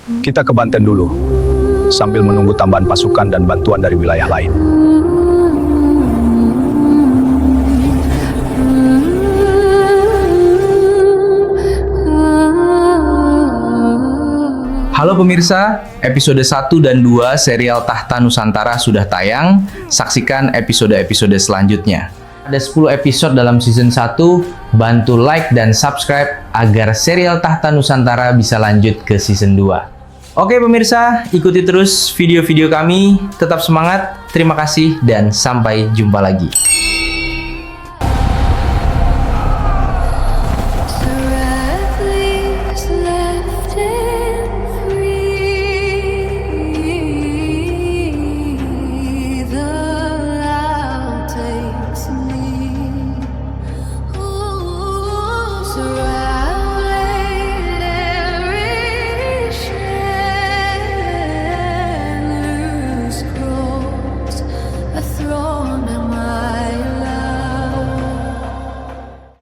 Kita ke Banten dulu, sambil menunggu tambahan pasukan dan bantuan dari wilayah lain. Halo pemirsa, episode 1 dan 2 serial Tahta Nusantara sudah tayang. Saksikan episode-episode selanjutnya. Ada 10 episode dalam season 1, bantu like dan subscribe agar serial Tahta Nusantara bisa lanjut ke season 2. Oke pemirsa, ikuti terus video-video kami, tetap semangat, terima kasih dan sampai jumpa lagi.